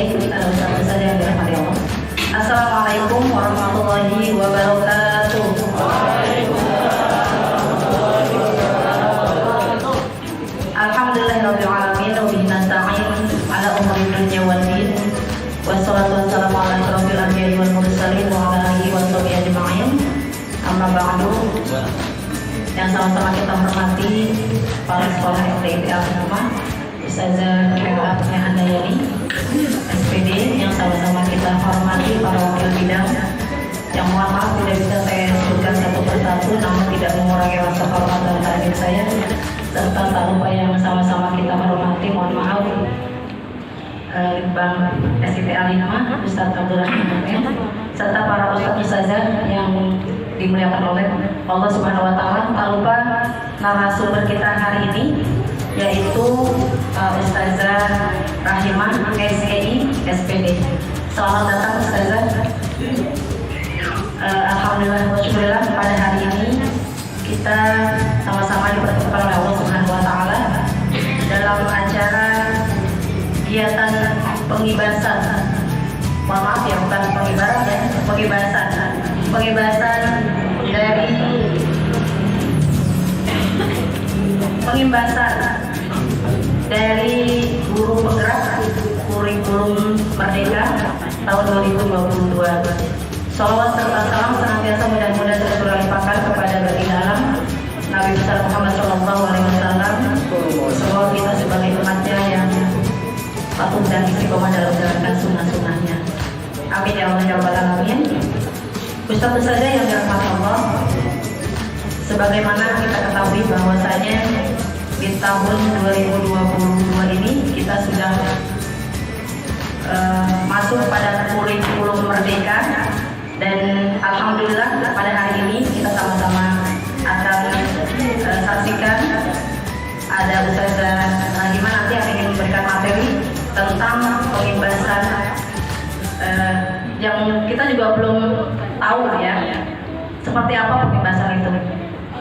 baik Ustaz saja yang dirahmati Allah. Assalamualaikum warahmatullahi wabarakatuh. Alhamdulillahirabbil alamin wa bihi nasta'in ala umuri dunya wad din. Wassalatu wassalamu ala asyrofil anbiya'i wal mursalin wa ala alihi wa sahbihi ajma'in. Amma ba'du. Yang sama-sama kita hormati para sekolah FTIP Al-Hikmah, Ustazah PA Handayani SPD, yang sama-sama kita hormati para wakil bidang yang mohon maaf tidak bisa saya sebutkan satu persatu, namun tidak mengurangi rasa hormat dan takdir saya, serta tak lupa yang sama-sama kita hormati, mohon maaf, Bang SIP Al-Hikmah Ustaz Abdul Rahman, serta para ustazah yang dimuliakan oleh Allah Subhanahu wa taala. Tak lupa narasumber kita hari ini yaitu Ustazah Rahimah SEI SPD. Selamat datang Ustazah. Alhamdulillah wa syukurillah, pada hari ini kita sama-sama dipertemukan oleh Allah Subhanahu wa taala dalam acara kegiatan pengibasan. Mohon maaf ya, bukan pengibaran ya, pengibasan dari guru penggerak kurikulum Merdeka tahun 2022. Salawat serta salam senantiasa mudah-mudahan terus berlimpahkan kepada baginda alam Nabi besar Muhammad SAW. Semoga kita sebagai umatnya yang patuh dan istiqomah dalam menjalankan sunnah-sunnahnya. Amin ya Allah ya Rabbal alamin. Ustaz saja yang dirahmati Allah, sebagaimana kita ketahui bahwasanya di tahun 2022 ini kita sudah masuk pada kurikulum Merdeka, dan alhamdulillah pada hari ini kita sama-sama akan saksikan ada Ustazah Rahimah nanti yang ingin memberikan materi tentang pengibasan yang kita juga belum tahu ya seperti apa pengibasan itu.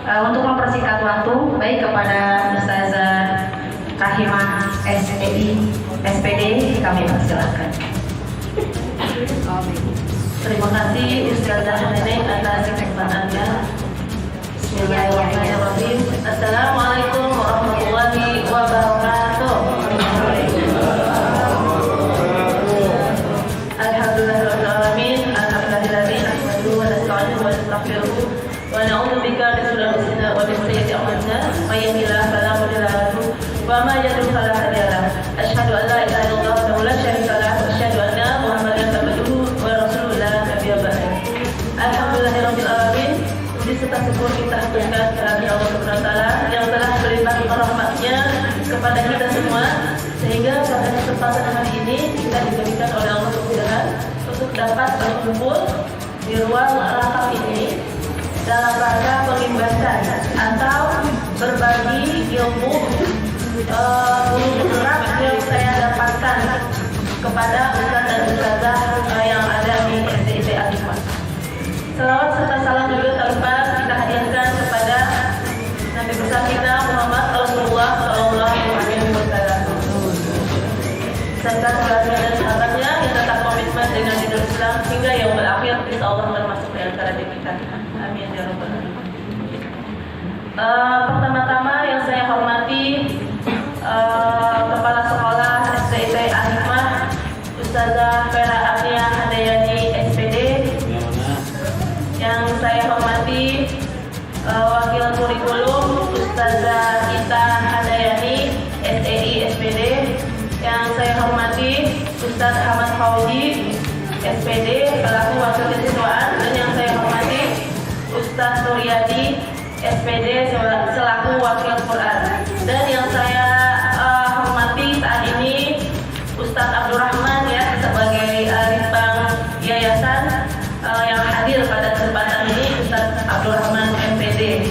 Untuk mempersingkat waktu, baik kepada Ustazah Rahimah SEI SPD kami persilakan. Terima kasih Ustazah Nenek atas kesempatannya. Bismillahirrahmanirrahim. Assalamualaikum warahmatullahi wabarakatuh. Alhamdulillahirrahmanirrahim. Alhamdulillahirrahmanirrahim. Wa nasta'inuhu wa nastaghfiruh wa na'udzu bika min shururi anfusina wa min sayyiati a'malina. May yahdihillahu fala mudilla lahu wa may yudlil fala hadiya lahu. Asyhadu an la ilaha illallah wahdahu la syarika lahu wa asyhadu anna Muhammadan abduhu wa rasuluhu la nabiyya ba'dahu. Alhamdulillahirabbil alamin. Puji serta syukur kita haturkan kehadirat Allah Subhanahu wa taala yang telah melimpahkan rahmat-Nya kepada kita semua, sehingga pada kesempatan hari ini kita diberikan oleh Allah Subhanahu untuk dapat berkumpul di ruang rapat ini dalam rangka pengibasan atau berbagi ilmu berat yang saya dapatkan kepada ustaz dan ustazah yang ada di STIP Al-Hikmah. Salawat serta salam juga tak lupa kita hadiahkan kepada Nabi besar kita Muhammad Rasulullah SAW, serta keluarga dan sahabatnya yang tetap komitmen dengan hidup Islam hingga yaumul akhir. Insya Allah termasuk di antara kita. Amin ya rabbal alamin. Pertama-tama yang saya hormati Kepala Sekolah STIP Al-Hikmah Ustazah PA Handayani SPD, yang saya hormati Wakil Kurikulum Ustazah Ita Handayani SEI SPD, yang saya hormati Ustaz Ahmad Fauzi SPD selaku Wakil Kesiswaan, dan yang saya hormati Ustaz Suryadi SPD selaku Wakil Quran, dan yang saya hormati saat ini Ustaz Abdul Rahman ya sebagai Litbang Yayasan yang hadir pada kesempatan ini, Ustaz Abdul Rahman MPD,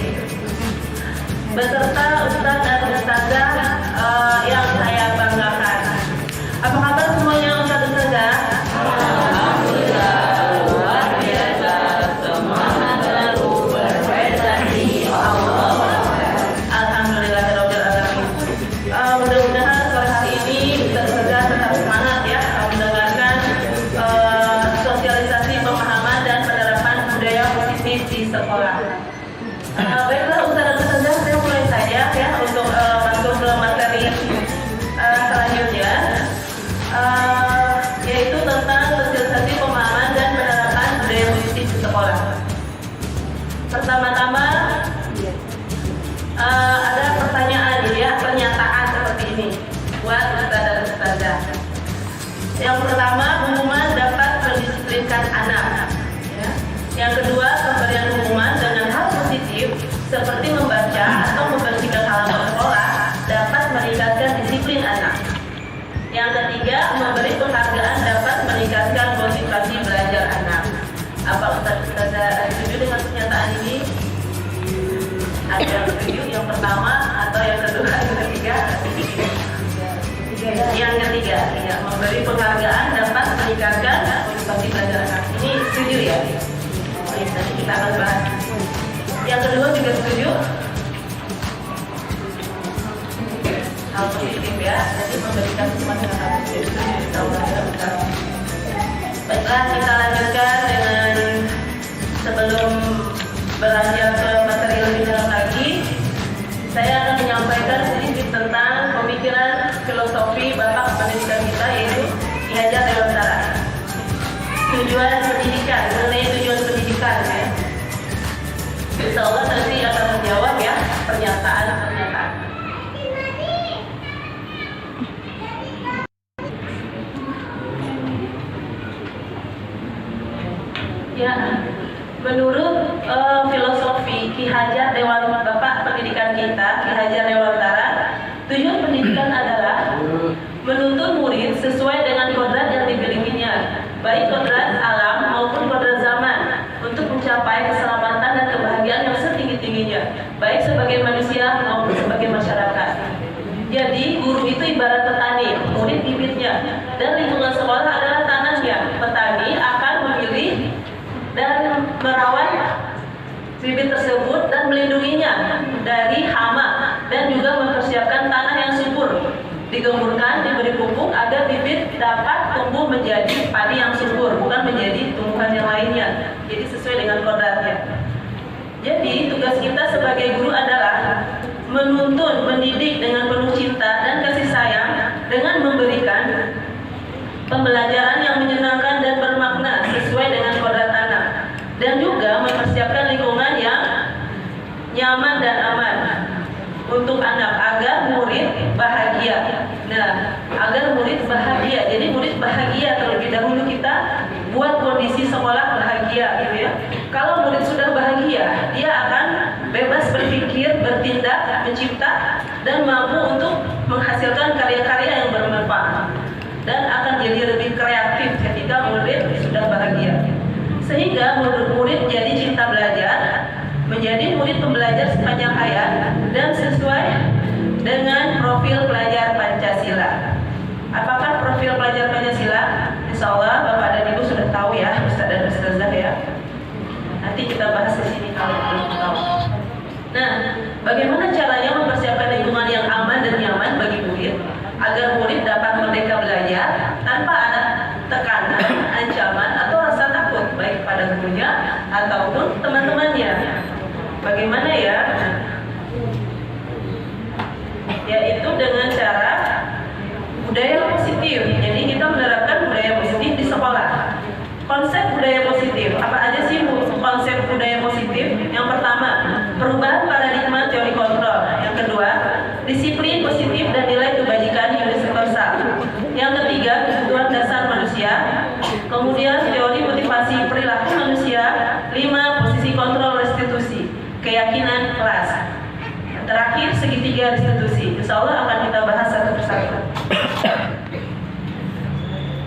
beserta Ustaz dan Ustazah yang saya banggakan. Apa kabar semuanya Ustaz Ustazah? Alhamdulillah. yang setuju yang pertama atau yang kedua, yang ketiga? Yang ketiga, ya, memberi penghargaan dapat meningkatkan motivasi belajar anak. Ini setuju ya? Oke, nanti kita akan bahas. Yang kedua juga setuju? Hal positif ya, jadi memberikan semangat anak. Baiklah, kita lanjutkan dengan sebelum beranjak ke materi lebih dalam lagi, saya akan menyampaikan sedikit tentang pemikiran filosofi Bapak pendidikan kita, yaitu Ki Hajar Dewantara. Tujuan pendidikan, mengenai tujuan pendidikan ya. Insya Allah nanti akan menjawab ya pernyataan-pernyataan. Ya, menurut filosofi Ki Hajar Dewantara, Bapak pendidikan kita, Ki Hajar Dewantara, tujuan pendidikan adalah menuntun murid sesuai dengan kodrat yang dimilikinya, baik kodrat alam maupun kodrat zaman, untuk mencapai keselamatan dan kebahagiaan yang setinggi-tingginya, baik sebagai manusia maupun sebagai masyarakat. Jadi, guru itu ibarat petani, murid bibitnya, dan lingkungan sekolah adalah tanahnya. Petani akan memilih dan merawat bibit tersebut dan melindunginya dari hama, dan juga mempersiapkan tanah yang subur, digemburkan, diberi pupuk agar bibit dapat tumbuh menjadi padi yang subur, bukan menjadi tumbuhan yang lainnya. Jadi sesuai dengan kodratnya. Jadi tugas kita sebagai guru adalah menuntun, mendidik dengan penuh cinta dan kasih sayang, dengan memberikan pembelajaran yang menyenangkan dan bermakna sesuai dengan kodrat anak, dan juga mempersiapkan lingkungan yang nyaman dan aman untuk anak agar murid bahagia. Nah, agar murid bahagia. Jadi murid bahagia terlebih dahulu, kita buat kondisi sekolah bahagia gitu ya. Kalau murid sudah bahagia, dia akan bebas berpikir, bertindak, mencipta, dan mampu untuk menghasilkan karya-karya yang bermanfaat, dan akan jadi lebih kreatif ketika murid sudah bahagia. Sehingga murid jadi cinta belajar, menjadi murid pembelajar sepanjang hayat, dan sesuai dengan profil pelajar Pancasila. Apakah profil pelajar Pancasila? Insya Allah Bapak dan Ibu sudah tahu ya, Ustaz dan Ustazah ya. Nanti kita bahas di sini kalau belum tahu. Nah, bagaimana caranya mempersiapkan lingkungan yang aman dan nyaman bagi murid, agar murid dapat merdeka belajar tanpa ada tekanan, ancaman, atau rasa takut baik pada gurunya ataupun teman-temannya. Bagaimana ya? Yaitu dengan cara budaya positif. Jadi kita menerapkan budaya positif di sekolah. Konsep budaya positif, apa aja sih konsep budaya positif? Yang pertama, perubahan paradigma teori kontrol. Yang kedua, disiplin positif dan nilai kebajikan universal. Yang ketiga, kebutuhan dasar manusia. Kemudian teori motivasi perilaku manusia. 5, posisi kontrol restitusi, keyakinan kelas. Terakhir, segitiga restitusi. Insya Allah akan kita bahas satu persatu.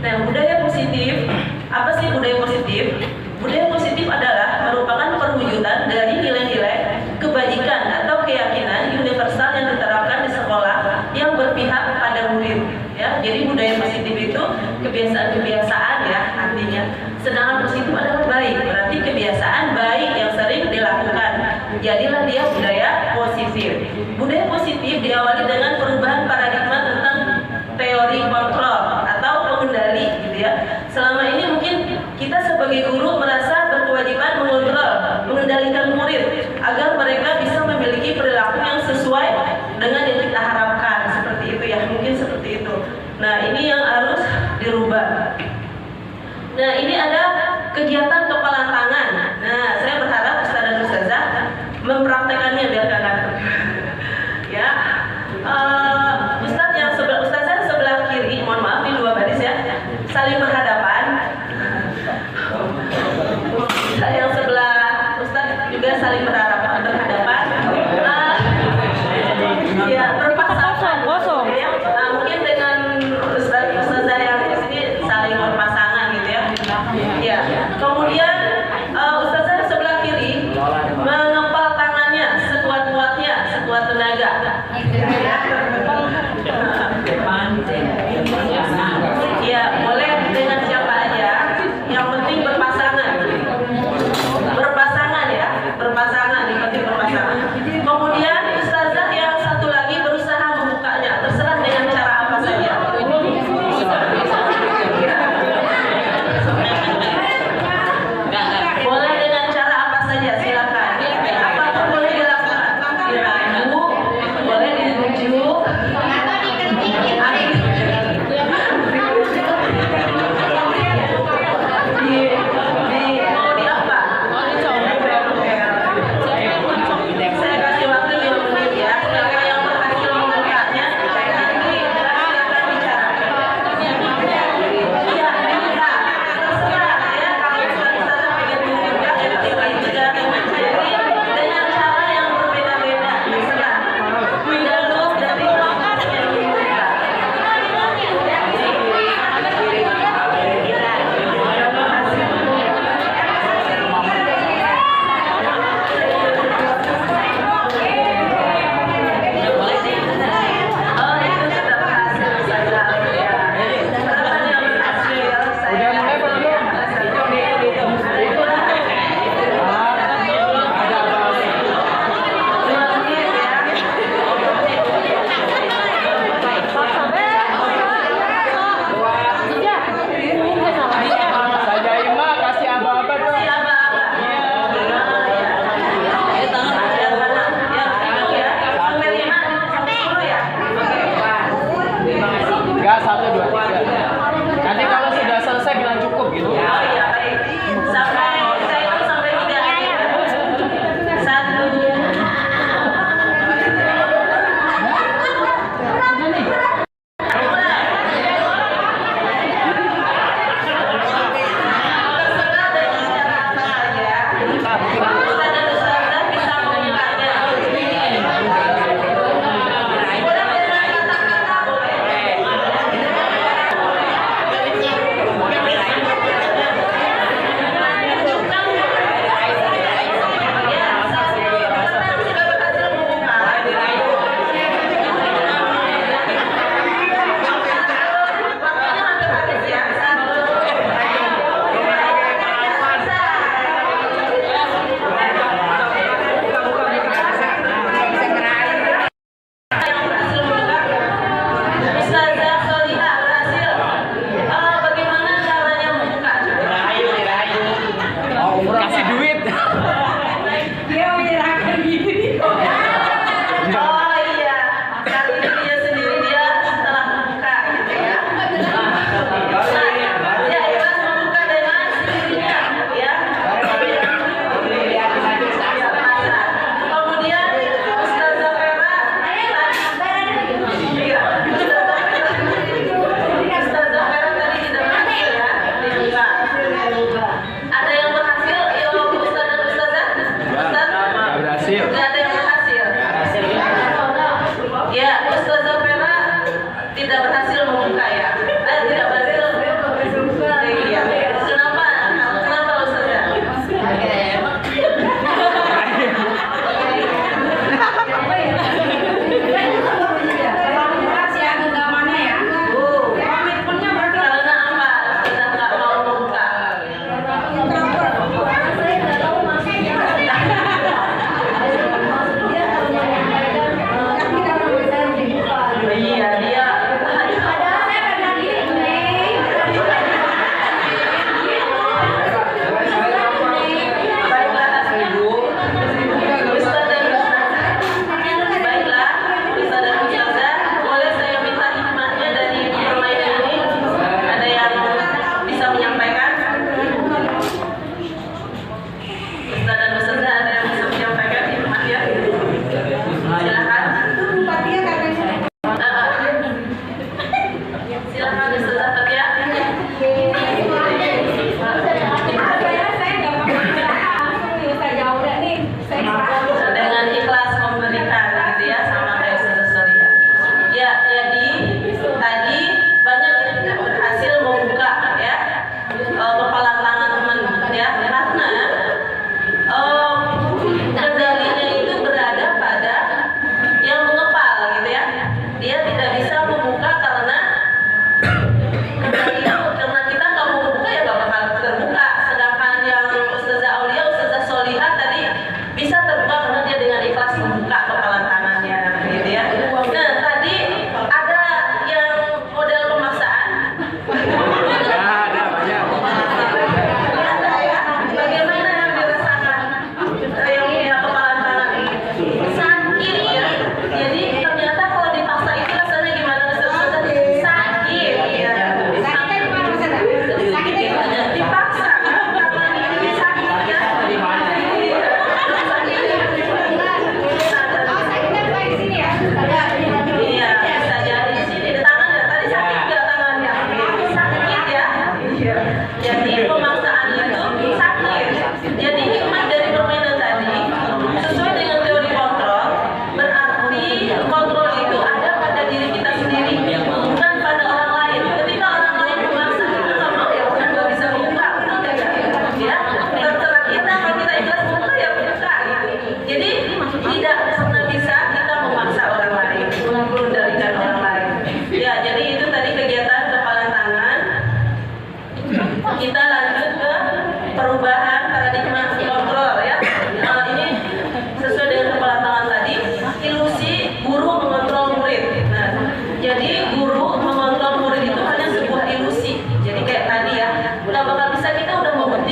Nah, budaya positif, apa sih budaya positif? Budaya positif adalah merupakan perwujudan dari nilai-nilai kebajikan atau keyakinan universal yang diterapkan di sekolah yang berpihak pada murid. Ya, jadi budaya positif itu kebiasaan-kebiasaan ya artinya. Sedangkan positif adalah baik, berarti kebiasaan baik yang sering dilakukan. Jadilah dia budaya positif. Budaya positif diawali dengan perubahan paradigma tentang teori kontrol atau pengendali gitu ya. Selama ini mungkin kita sebagai guru merasa berkewajiban mengendalikan murid agar mereka bisa memiliki perilaku yang sesuai dengan yang kita harapkan, seperti itu ya, mungkin seperti itu. Nah, ini yang harus dirubah. Nah, ini ada kegiatan kepalan tangan. Nah, saya berharap Ustaz dan Ustazah mempraktekannya biar kakak. Ya, Ustaz yang Ustazah sebelah kiri, mohon maaf di dua baris ya, saling berhadapan. Yang sebelah Ustaz juga saling berhadapan. Ya, berpasangan. Ya. Nah, mungkin dengan Ustazah yang di sini saling berpasangan gitu ya. Ya. Kemudian Ustazah sebelah kiri mengepal tangannya sekuat-kuat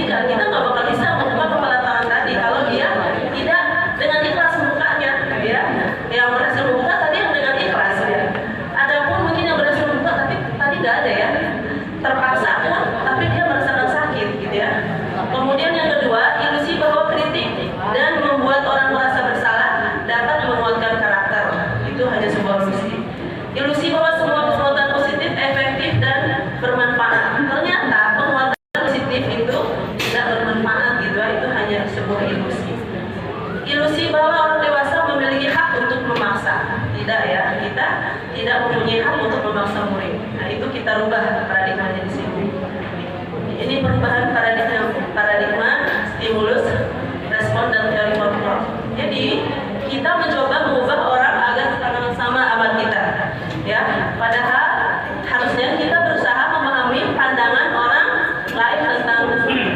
membuktikan. Kita nggak bakal bisa mengubah kepala tangan tadi kalau dia tidak dengan ikhlas membukanya, ya. Yang berhasil membuka tadi yang dengan ikhlas, ya. Adapun mungkin yang berhasil membuka tapi tadi nggak ada, ya, terpaksa pun, tapi dia merasakan sakit, gitu, ya. Kemudian yang kedua, ilusi bahwa kritik dan membuat orang merasa bersalah dapat menguatkan karakter. Itu hanya sebuah ilusi. Ilusi bahwa semua penguatan positif efektif dan bermanfaat. Ternyata penguatan positif itu tidak bermanfaat, gitu, ya. Itu hanya sebuah ilusi. Ilusi bahwa orang dewasa memiliki hak untuk memaksa. Tidak, ya, kita tidak mempunyai hak untuk memaksa murid. Nah, itu kita rubah paradigmanya di sini. Ini perubahan paradigma, stimulus, respon, dan teori kontrol. Jadi kita mencoba mengubah orang agar sama amat kita, ya. Padahal harusnya kita berusaha memahami pandangan orang lain tentang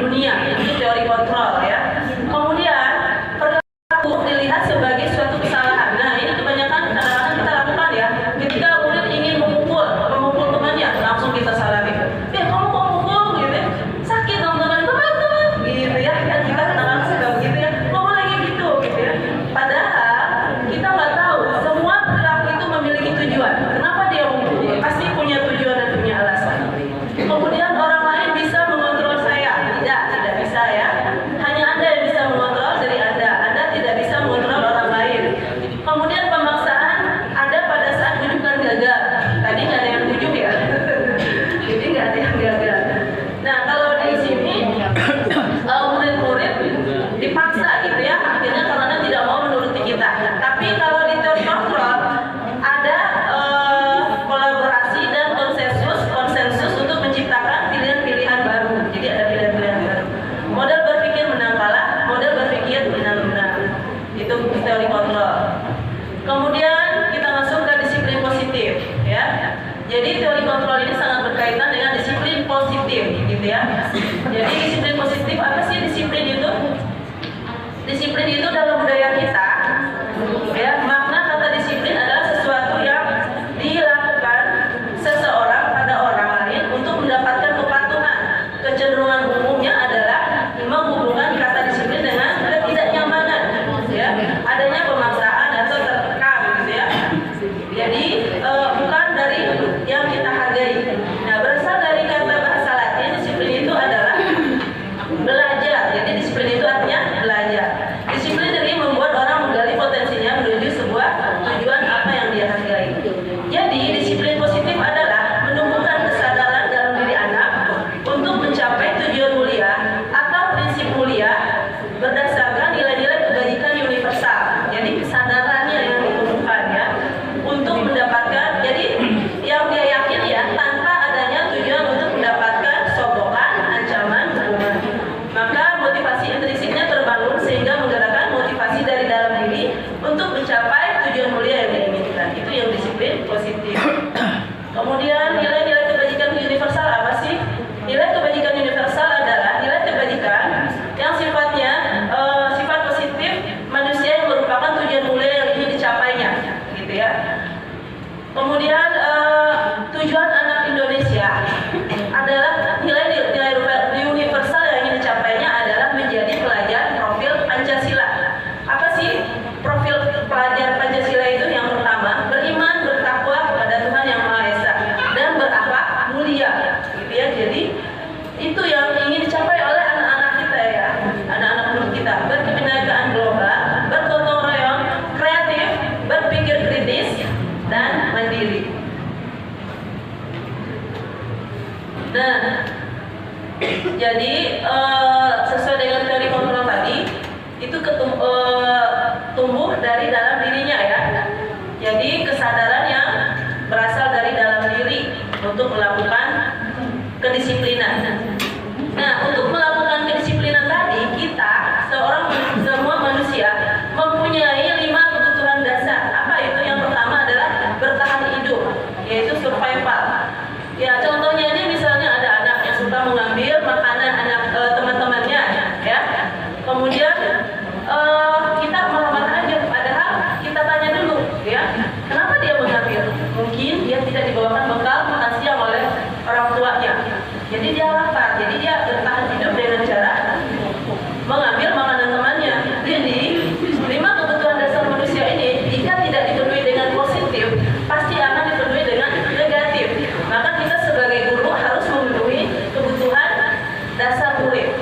dunia. Itu teori kontrol, ya. Kemudian perilaku dilihat sebagai suatu kesalahan. Nah, ini kebanyakan kadang-kadang kita lakukan, ya. Ketika murid ingin memukul temannya, langsung kita salahin. Kamu kok mukul, gitu, ya? Sakit dong teman-teman, gitu, ya. Kan kita kadang-kadang suka begitu, ya. Kok lagi gitu, ya. Padahal kita nggak tahu semua perilaku itu memiliki tujuan. Kenapa dia mukul? Pasti punya tujuan dan punya alasan. Kemudian orang lain bisa mengontrol saya? Tidak bisa, ya. Hanya Anda yang bisa mengontrol diri Anda. Anda tidak bisa mengontrol orang lain. Kemudian pemaksaan ada pada saat bujukan gagal. Tadi nggak ada yang bujuk, ya. Jadi nggak ada yang gagal. Nah, kalau di sini murid-murid dipaksa, gitu, ya. Akhirnya karena tidak mau menuruti kita. Tapi kalau di teori kontrol ada kolaborasi dan konsensus untuk menciptakan pilihan-pilihan baru. Jadi ada pilihan-pilihan baru. Model berpikir menang kalah, model berpikir menang. Itu teori kontrol. Kemudian kita masuk ke disiplin positif, ya. Jadi teori kontrol ini sangat berkaitan dengan disiplin positif, gitu, ya. Jadi disiplin positif apa sih disiplin itu? Disiplin itu dalam budaya kita, ya, makna kata disiplin adalah sesuatu yang dilakukan seseorang pada orang lain untuk mendapatkan kepatuhan. Kecenderungan umumnya adalah menghubungkan kata disiplin dengan ketidaknyamanan, ya, adanya pemaksaan atau tertekan, gitu, ya. Jadi bukan dari yang kita hargai. Nah, berasal dari kata bahasa Latin, disiplin itu adalah belajar. Jadi disiplin itu artinya belajar. Disiplin jadi membuat orang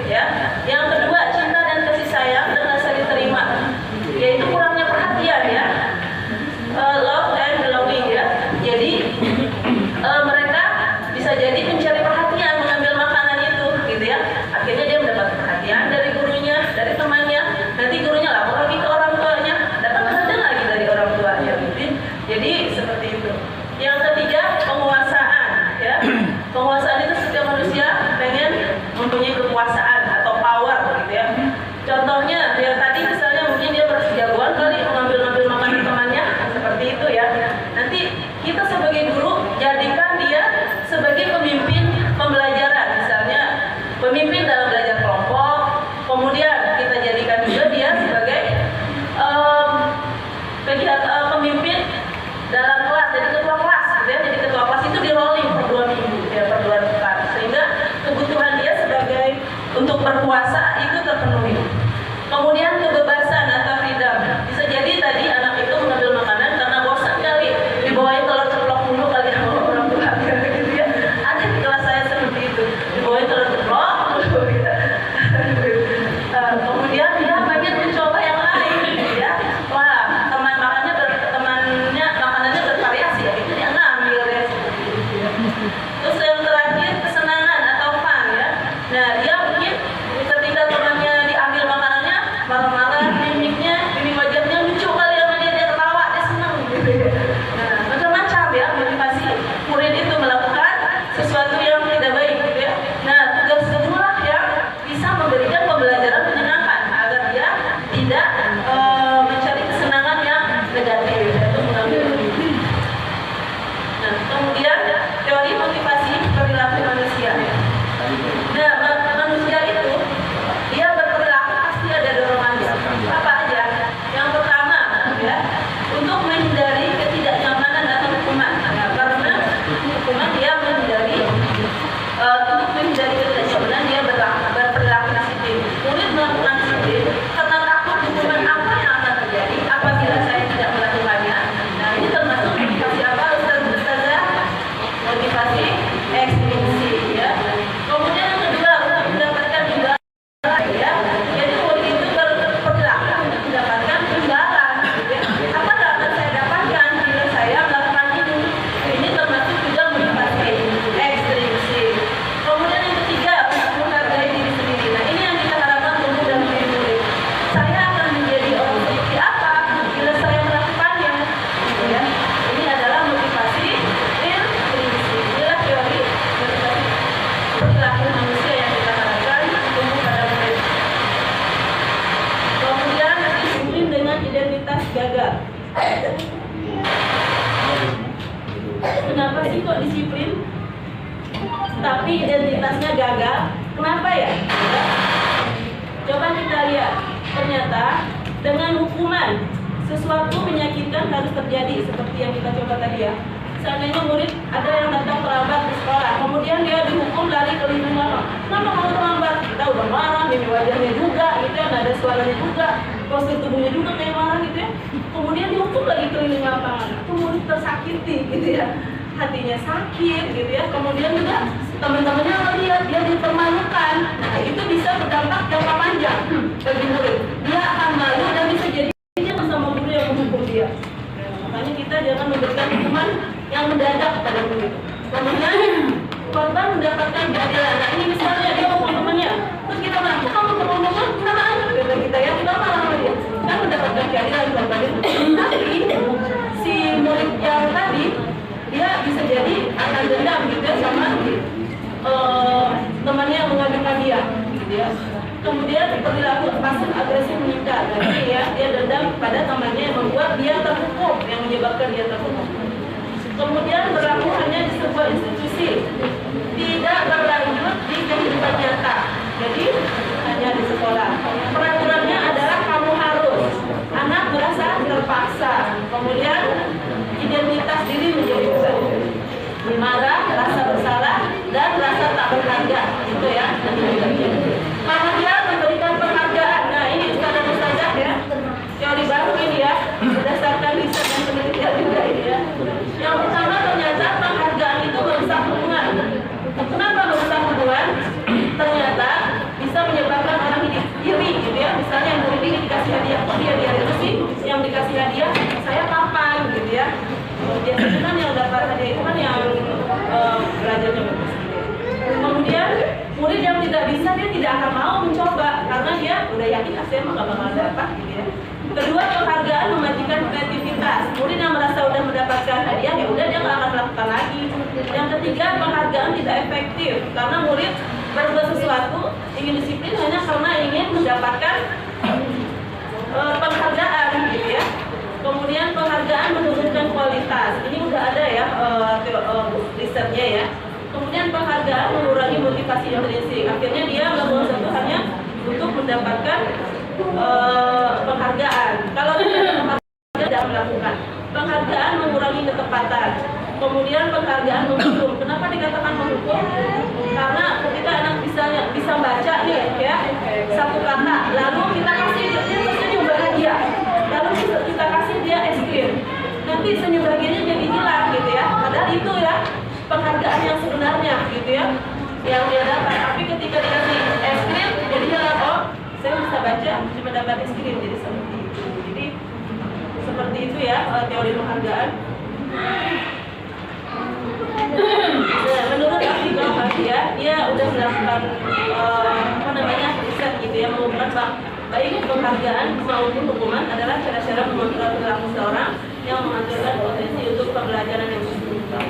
ya. Yang kedua, cinta dan kasih sayang dan rasa diterima, yaitu kurangnya perhatian ya. Love and belonging ya. Jadi mereka bisa jadi mencari perhatian, mengambil makanan itu gitu ya. Akhirnya dia mendapat perhatian dari gurunya, dari temannya. Nanti gurunya lapor lagi ke orang tuanya, dapat perhatian lagi dari orang tuanya gitu. Jadi seperti itu. Yang ketiga, penguasaan ya. Penguasaan itu setiap manusia pengen mempunyai kekuasaan atau power gitu ya. Contohnya ya tadi misalnya mungkin dia berjagoan kali mengambil makanan temannya, seperti itu ya. Nanti kita sebagai guru jadikan dia sebagai pemimpin pembelajaran, misalnya pemimpin dalam belajar kelompok. Kemudian kita jadikan juga dia sebagai pemimpin dalam kelas, jadi ketua kelas gitu ya. Jadi ketua kelas itu di rolling per 2 minggu ya, per 2 pekan, sehingga kebutuhan dia sebagai untuk berkuasa itu terpenuhi. Kemudian kebebasan atau freedom, bisa jadi tadi anak itu mengambil makanan karena bosan kali dibawain telur ceplok dulu kali sama orang tua gitu ya. Ada di kelas saya seperti itu, dibawain telur ceplok dulu gitu. Kemudian dia pengen mencoba yang lain gitu ya. Wah, temannya makanannya bervariasi ya, itu dia ngambil ya. Terus yang terakhir kesenangan atau fun ya. Nah, dia mungkin ketika temannya diambil makanannya marah-marah, mimiknya, mimik wajahnya lucu kali sama dia ketawa, dia senang gitu ya. Nah, macam-macam ya motivasi murid itu melakukan sesuatu yang tidak baik gitu ya. Nah, tugas itulah yang bisa memberikan pembelajaran menyenangkan agar dia tidak mencari kesenangan yang negatif yaitu mengambil mimpi. Nah, kemudian teori motivasi perilaku manusia. Nah, manusia itu dia berperilaku pasti ada dorongannya. Apa aja? Yang pertama ya, untuk menghindari ketidaknyamanan atau hukuman. Nah, karena hukuman dia menghindari untuk menghindari ketidaknyamanan dia berperilaku disiplin. Murid melakukan disiplin karena takut hukuman apa yang akan terjadi apabila saya tidak melakukannya. Nah, ini termasuk motivasi apa, Ustazah? Motivasi ekstrinsik ya. Kemudian yang kedua, untuk mendapatkan imbalan ya. Jadi murid itu berperilaku mendapatkan imbalan gitu ya. Apa yang akan saya dapatkan bila saya melakukan ini? Ini termasuk juga motivasi ekstrinsik. Kemudian yang ketiga, untuk menghargai diri sendiri. Nah, ini yang kita harapkan tumbuh dalam diri murid. Saya akan menjadi orang seperti apa bila saya melakukannya gitu ya. Ini adalah motivasi intrinsik. Inilah teori motivasi perilaku manusia yang kita harapkan tumbuh pada murid. Kemudian disiplin dengan identitas gagal. Kenapa sih kok disiplin tapi identitasnya gagal? Kenapa ya? Coba kita lihat. Ternyata dengan hukuman sesuatu menyakitkan harus terjadi seperti yang kita coba tadi ya. Seandainya murid ada yang datang terlambat ke sekolah, kemudian dia dihukum lari keliling lapangan. Kenapa kamu terlambat? Kita udah marah, mimik wajahnya juga, gitu ya, nada suaranya juga, postur tubuhnya juga kayak marah gitu ya. Kemudian dihukum lagi keliling lapangan, itu murid tersakiti gitu ya, hatinya sakit gitu ya. Kemudian juga teman-temannya melihat dia dipermalukan. Nah, itu bisa berdampak jangka panjang bagi murid. Dia akan malu dan bisa jadi dia sama guru yang menghukum dia. Makanya kita jangan memberikan hukuman yang mendadak pada murid. Kemudian korban mendapatkan keadilan. Nah, ini misalnya dia ngomong temannya, terus kita bilang, kamu ngomong-ngomong, kenapa? Kata kita ya, kita malah sama dia. Kan mendapatkan keadilan korban itu. Tapi si murid yang tadi dia bisa jadi akan dendam gitu ya sama temannya yang mengadukan dia, gitu ya. Kemudian perilaku pasif agresif meningkat. Jadi ya, dia dendam pada temannya yang membuat dia terhukum, yang menyebabkan dia terhukum. Kemudian berlaku hanya di sebuah institusi, tidak berlanjut di kehidupan nyata. Jadi hanya di sekolah. Peraturannya adalah kamu harus. Anak merasa terpaksa. Kemudian identitas diri menjadi besar. Marah, rasa bersalah, dan rasa tak berharga. Itu ya. Karena dia memberikan penghargaan. Nah, ini Ustazah Ustazah ya. Teori baru ini ya. Berdasarkan riset dan penelitian juga ini ya. Yang pertama ternyata penghargaan itu merusak hubungan. Kenapa merusak hubungan? Ternyata bisa akan mau mencoba karena dia udah yakin saya mah gak bakal dapat gitu ya. Kedua, penghargaan memajukan kreativitas. Murid yang merasa udah mendapatkan hadiah ya udah dia nggak akan melakukan lagi. Yang ketiga, penghargaan tidak efektif karena murid berbuat sesuatu ingin disiplin hanya karena ingin mendapatkan penghargaan gitu ya. Kemudian penghargaan menurunkan kualitas. Ini udah ada ya risetnya ya. Kemudian penghargaan mengurangi motivasi intrinsik. Akhirnya dia melakukan sesuatu hanya untuk mendapatkan penghargaan. Kalau tidak tidak melakukan. Penghargaan mengurangi ketepatan. Kemudian penghargaan menghukum. Kenapa dikatakan menghukum? Karena ketika anak bisa baca nih ya satu kata, lalu kita kasih dia tersenyum bahagia, lalu kita kasih dia es krim, nanti senyum bahagianya jadi hilang gitu ya. Padahal itu ya penghargaan yang sebenarnya gitu ya yang dia dapat. Tapi ketika dikasih es krim jadi hilang, oh saya bisa baca cuma dapat es krim, jadi seperti itu. Jadi seperti itu ya teori penghargaan. Nah, menurut artikel dia udah melakukan riset gitu ya, mengungkapkan baik penghargaan maupun hukuman adalah cara-cara mengontrol perilaku seseorang yang menghasilkan potensi untuk pembelajaran yang sempurna.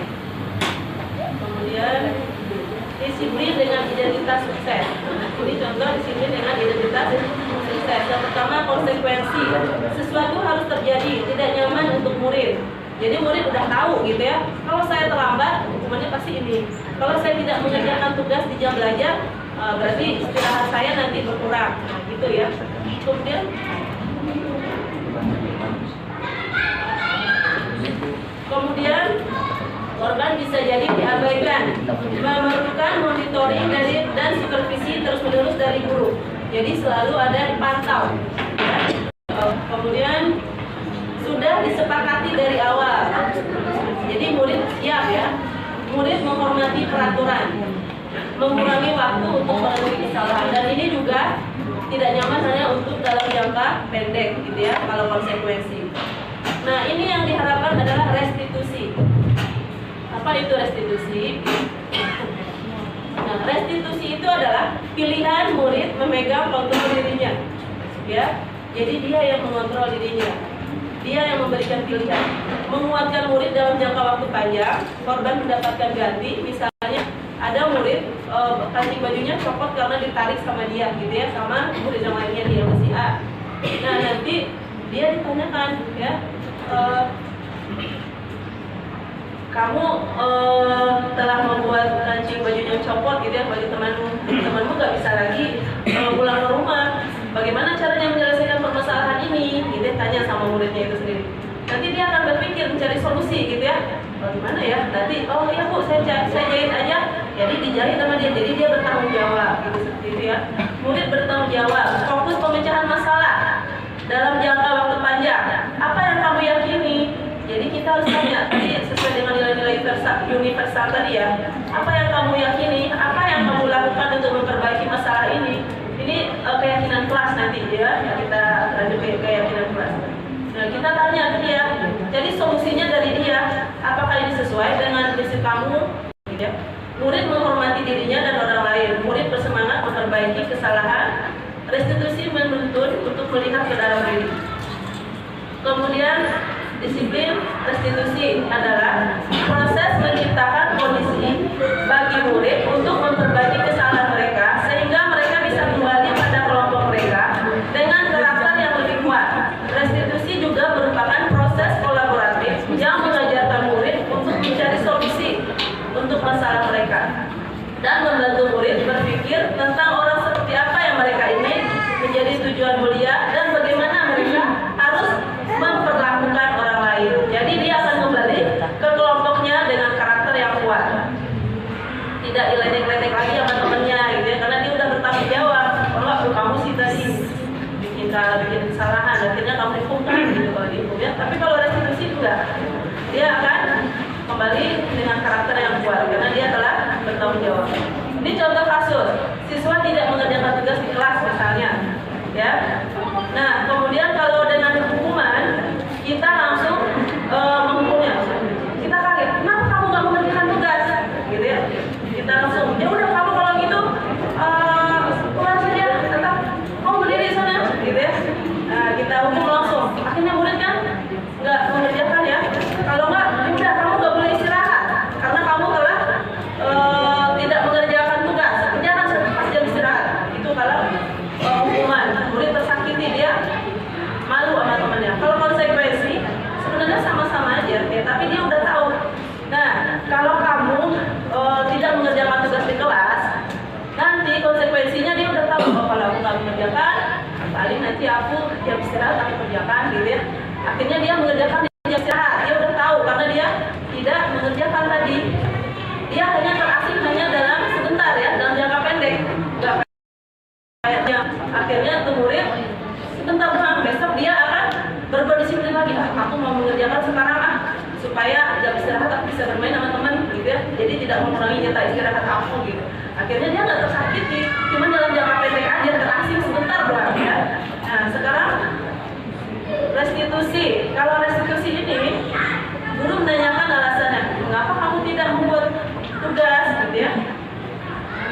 Kemudian disiplin dengan identitas sukses. Ini contoh disiplin dengan identitas sukses. Yang pertama, konsekuensi. Sesuatu harus terjadi, tidak nyaman untuk murid. Jadi murid udah tahu gitu ya, kalau saya terlambat hukumannya pasti ini. Kalau saya tidak mengerjakan tugas di jam belajar, berarti istirahat saya nanti berkurang. Nah, gitu ya. Kemudian korban bisa jadi diabaikan, memerlukan monitoring dan supervisi terus-menerus dari guru. Jadi selalu ada dipantau. Kemudian sudah disepakati dari awal. Jadi murid siap ya. Murid menghormati peraturan, mengurangi waktu untuk memenuhi kesalahan. Dan ini juga tidak nyaman hanya untuk dalam jangka pendek gitu ya, kalau konsekuensi. Nah, ini yang diharapkan adalah restitusi. Apa itu restitusi? Nah, restitusi itu adalah pilihan murid memegang kontrol dirinya. Ya. Jadi dia yang mengontrol dirinya. Dia yang memberikan pilihan, menguatkan murid dalam jangka waktu panjang. Korban mendapatkan ganti, misalnya ada murid kancing bajunya copot karena ditarik sama dia gitu ya, sama murid yang lainnya dia masih A. Nah nanti dia ditanyakan ya, kamu telah membuat kancing bajunya copot gitu ya, bagi temanmu gak bisa lagi pulang ke rumah. Bagaimana caranya menyelesaikan permasalahan ini? Gitu ya, tanya sama muridnya itu sendiri. Nanti dia akan berpikir mencari solusi gitu ya. Bagaimana ya? Nanti oh iya bu, saya jahit aja. Jadi dijahit sama dia. Jadi dia bertanggung jawab gitu ya. Murid bertanggung jawab. Fokus pemecahan masalah dalam jangka waktu panjang. Apa yang kamu yakini? Jadi kita harus tanya tadi sesuai dengan nilai-nilai universal tadi ya. Apa yang kamu yakini? Apa yang kamu lakukan untuk memperbaiki masalah ini? Ini keyakinan kelas nanti ya, kita lanjut ke keyakinan kelas. Nah kita tanya ke dia, jadi solusinya dari dia, apakah ini sesuai dengan prinsip kamu? Ya. Murid menghormati dirinya dan orang lain. Murid bersemangat memperbaiki kesalahan. Restitusi menuntut untuk melihat ke dalam diri. Kemudian disiplin restitusi adalah proses menciptakan kondisi bagi murid untuk memperbaiki kesalahan mereka sehingga mereka bisa kembali pada kelompok mereka dengan karakter yang lebih kuat. Restitusi juga merupakan proses kolaboratif yang mengajarkan murid untuk mencari solusi untuk masalah mereka dan membantu murid berpikir tentang orang seperti apa yang mereka ingin menjadi tujuan mulia dan bagaimana mereka harus memperlakukan orang lain. Jadi dia akan kembali ke kelompoknya dengan karakter yang kuat. Tidak diledek-ledek lagi sama temennya gitu ya, karena dia udah bertanggung jawab. Kalau kamu sih tadi bikin kesalahan, akhirnya kamu dihukumkan gitu kalau dihukum ya. Tapi kalau restitusi enggak, dia akan kembali dengan karakter yang kuat karena dia telah bertanggung jawab. Ini contoh kasus, siswa tidak mengerjakan tugas di kelas misalnya, ya. Nah, kemudian kalau dengan hukuman, kita langsung menghukumnya. Kita kaget, kenapa kamu nggak mengerjakan tugas, gitu ya? Kita langsung, ya udah kamu kalau gitu keluar paling nanti aku jam istirahat aku kerjakan gitu ya. Akhirnya dia mengerjakan di jam istirahat. Dia udah tahu karena dia tidak mengerjakan tadi. Dia hanya terasing hanya dalam sebentar ya, dalam jangka pendek. Enggak kayaknya akhirnya tuh murid sebentar doang, besok dia akan berdisiplin lagi. Aku mau mengerjakan sekarang supaya jam istirahat aku bisa bermain sama teman gitu ya. Jadi tidak mengurangi jatah istirahat aku gitu. Akhirnya dia nggak tersakiti, cuma dalam jangka pendek aja terasing sebentar doang ya. Nah sekarang restitusi. Kalau restitusi ini guru menanyakan alasannya, mengapa kamu tidak membuat tugas gitu ya.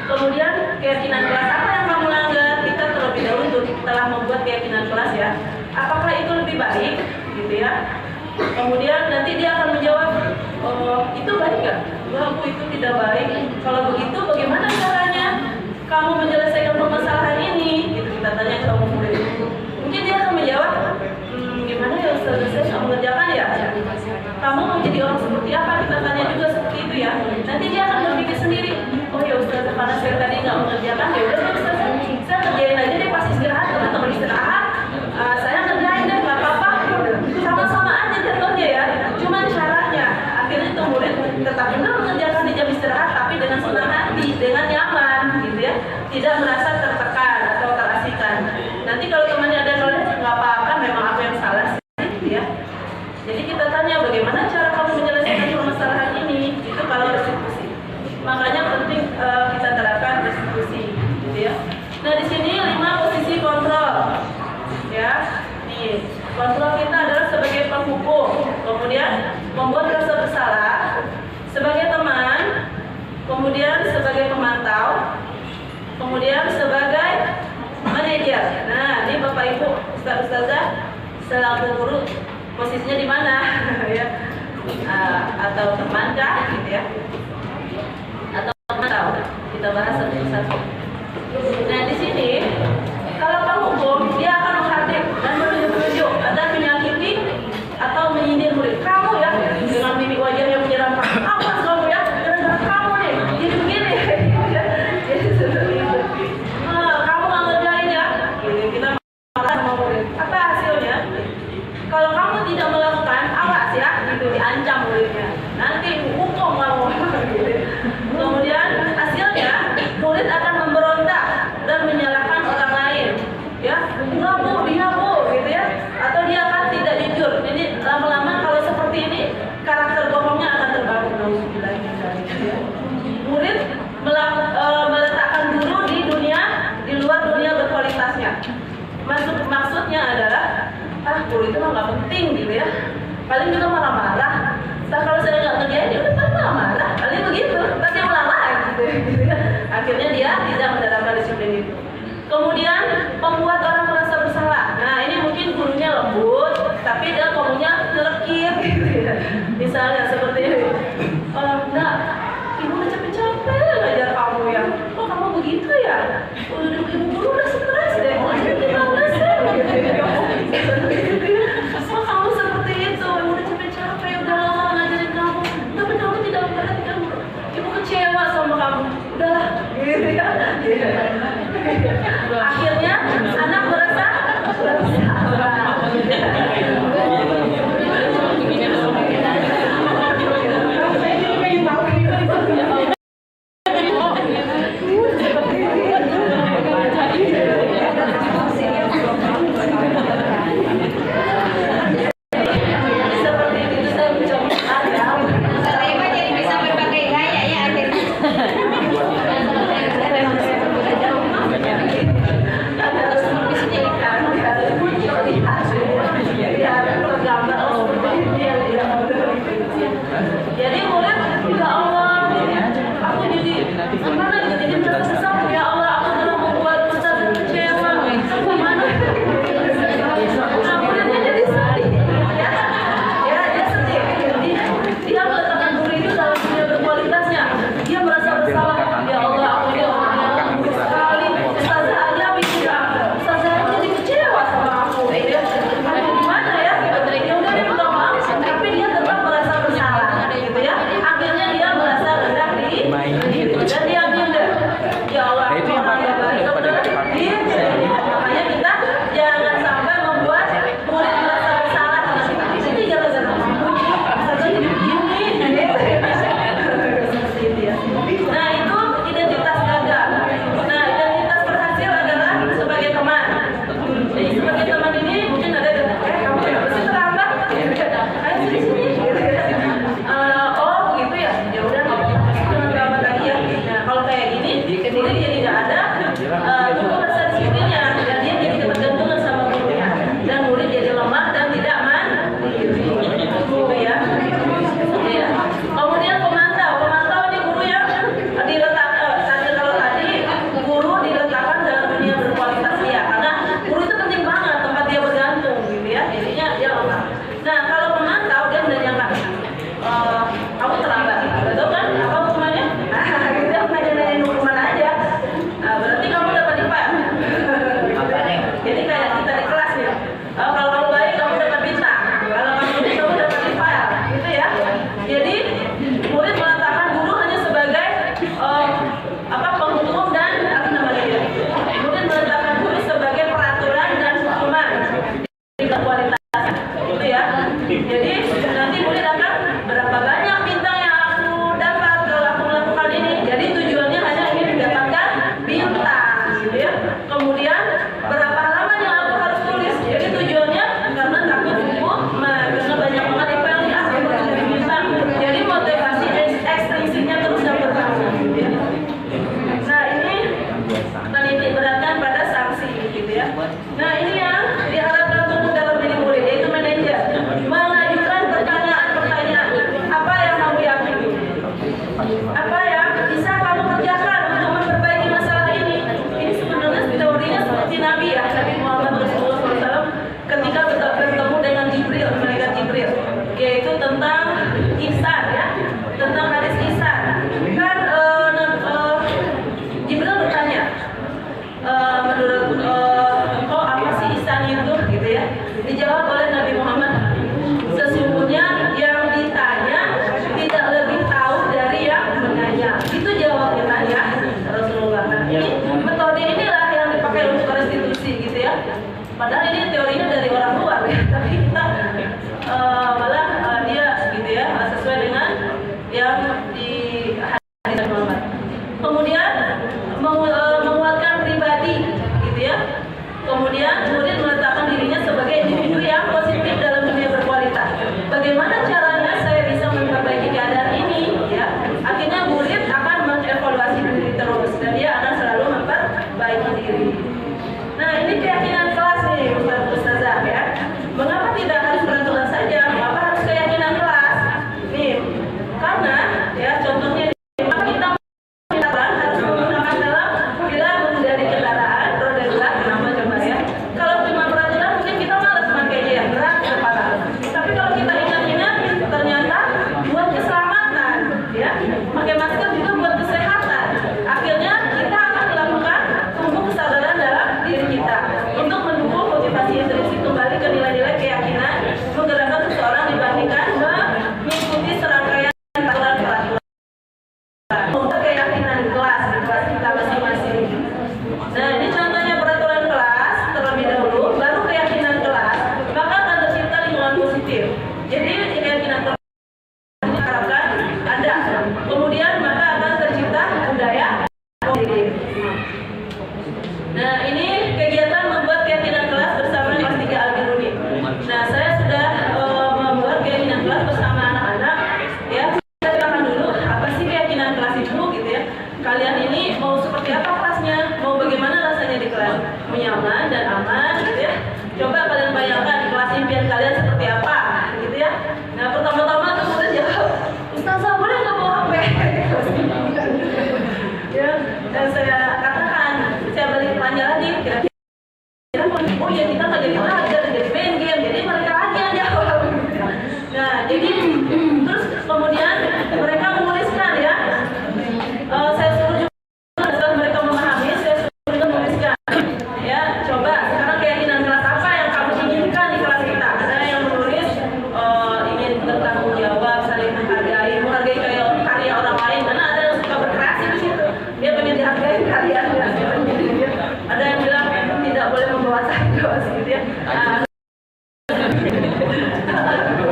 Kemudian keyakinan kelas, apa yang kamu langgar? Kita terlebih dahulu telah membuat keyakinan kelas ya. Apakah itu lebih baik gitu ya. Kemudian nanti dia akan menjawab, itu baik nggak? Bu, itu tidak baik. Kalau begitu bagaimana caranya kamu menyelesaikan permasalahan ini? Gitu kita tanya ke murid. Mungkin dia akan menjawab, gimana ya Ustaz, saya nggak mengerjakan ya. Kamu mau jadi orang seperti apa? Kita tanya juga seperti itu ya. Nanti dia akan berpikir sendiri. Oh ya Ustaz, karena saya tadi nggak mengerjakan, ya udah Ustaz, saya kerjain aja deh pas istirahat, teman-teman istirahat. Saya ngerjain deh, nggak apa-apa. Sama-sama aja jatuhnya ya. Cuman caranya, akhirnya itu murid tetap benar mengerjakan di jam istirahat, tapi dengan senang hati, dengan nyaman, gitu ya. Tidak merasa tertekan atau terasingkan. Nanti kalau temannya ada nolnya, nggak apa-apa, memang aku yang salah sih, gitu ya. Jadi kita tanya bagaimana cara kamu menyelesaikan permasalahan ini, itu kalau restitusi. Makanya penting kita terapkan restitusi, gitu ya. Nah di sini 5 posisi kontrol, ya. Nih, kontrol kita adalah sebagai penghukum, kemudian membuat rasa bersalah, sebagai teman, kemudian sebagai pemantau, kemudian sebagai manajer. Nah, ini Bapak Ibu, Ustaz-Ustazah selaku guru posisinya di mana ya? Atau teman kah gitu ya? Atau pemantau? Kita bahas satu-satu. Nah, di sini kalau penghukum dia akan menghadir dan menunjuk-nunjuk dan menyakiti atau menyindir murid. Kamu ya dengan mimik wajah yang menyeramkan. Apa kamu ya? Gara-gara kamu nih jadi begini. Jadi seperti itu. Kamu nggak ngerjain ya? Gitu. Kita marah sama murid. Apa hasilnya? Kalau kamu tidak melakukan, awas ya. Gitu diancam muridnya. Nanti hukum kamu. Gitu. Kemudian hasilnya murid akan memberontak dan menyalahkan orang lain. Ya, enggak bu, dia bu, gitu ya. Atau dia akan tidak jujur. Jadi lama-lama kalau seperti ini karakter bohongnya akan terbangun. Murid meletakkan guru di dunia, di luar dunia berkualitasnya. Maksudnya adalah, guru itu mah nggak penting gitu ya. Paling juga marah-marah. Nah kalau saya nggak ngerjain, dia udah marah-marah. Paling begitu, nanti ulang lagi gitu ya. Akhirnya dia tidak menerapkan disiplin itu. Kemudian membuat orang merasa bersalah. Nah ini mungkin gurunya lembut, tapi dia ngomongnya nyelekit gitu ya. Misalnya seperti ini, enggak, ibu udah capek-capek ngajar kamu ya. Kok kamu begitu ya? Ibu guru udah stres deh. Udah males ya. Kok kamu seperti itu? Ibu udah capek-capek, udah lama ngajarin kamu. Tapi kamu tidak memperhatikan ibu kecewa sama kamu. Udahlah, gitu ya. Akhirnya anak merasa bersalah. Nah, ini yang diharapkan tumbuh dalam diri murid, yaitu manajer mengajukan pertanyaan-pertanyaan. Apa yang kamu yakini? Apa yang bisa kamu kerjakan untuk memperbaiki masalah ini? Ini sebenarnya teorinya seperti Nabi ya, Nabi Muhammad Rasulullah SAW ketika bertemu dengan Jibril, malaikat Jibril, yaitu tentang ihsan ya, tentang hadis ihsan. Kan Jibril bertanya, menurut engkau apa sih ihsan itu, gitu ya? Dijawab oleh Nabi Muhammad, sesungguhnya yang ditanya tidak lebih tahu dari yang menanya. Itu jawabnya tanya Rasulullah. Nah, ini metode inilah yang dipakai untuk restitusi, gitu ya. Padahal ini teorinya dari orang luar ya, tapi kita malah dia gitu ya, sesuai dengan yang di hadis Muhammad. Kemudian menguatkan pribadi, gitu ya. Kemudian murid meletakkan dirinya sebagai individu yang positif dalam dunia berkualitas. Bagaimana caranya saya bisa memperbaiki keadaan ini? Ya, akhirnya murid akan mengevaluasi diri terus dan dia akan selalu memperbaiki diri. Nah, ini keyakinan kelas nih, Ustazah ya. Mengapa tidak harus peraturan saja? Mengapa harus keyakinan kelas? Nih, karena ya contohnya kita harus menggunakan dalam bila menjadi kendaraan roda 2, kenapa coba ya? Kalau cuma peraturan mungkin kita malas makainya yang berat kepala. Tapi kalau kita ingat-ingat ternyata buat keselamatan ya, pakai masker juga buat kesehatan. Akhirnya kita akan melakukan tumbuh kesadaran dalam diri kita untuk mendukung motivasi intrinsik kembali ke nilai-nilai keyakinan, menggerakkan seseorang dibandingkan mengikuti serangkaian peraturan-peraturan. Keyakinan kelas di kelas kita masing-masing. Nah, ini contohnya peraturan kelas terlebih dahulu, baru keyakinan kelas, maka akan tercipta lingkungan positif. Jadi keyakinan kelas diharapkan ada. Kemudian maka akan tercipta budaya positif. Nah, ini kegiatan membuat keyakinan kelas bersama kelas 3 Al-Biruni. Nah, saya sudah membuat keyakinan kelas bersama anak-anak ya. Kita silakan dulu, apa sih keyakinan kelas itu gitu ya. Kalian ini mau seperti apa kelasnya? Mau bagaimana rasanya di kelas? Nyaman dan aman gitu ya. Coba kalian bayangkan kelas impian kalian seperti apa gitu ya. Nah, pertama-tama tuh murid jawab, Ustazah boleh nggak bawa HP? Ya, dan saya katakan, saya balik tanya lagi, kira-kira oh ya kita nggak jadi belajar, jadi main game, jadi mereka lagi yang jawab. Nah, jadi terus kemudian mereka menuliskan ya, saya suruh juga setelah mereka memahami, saya suruh juga menuliskan ya, coba sekarang keyakinan kelas apa yang kamu inginkan di kelas kita. Ada yang menulis ingin bertanggung jawab, saling menghargai kayak karya orang lain, karena ada yang suka berkreasi di situ, dia pengen dihargai karyanya. Ada yang bilang tidak boleh membawa tangga gitu ya.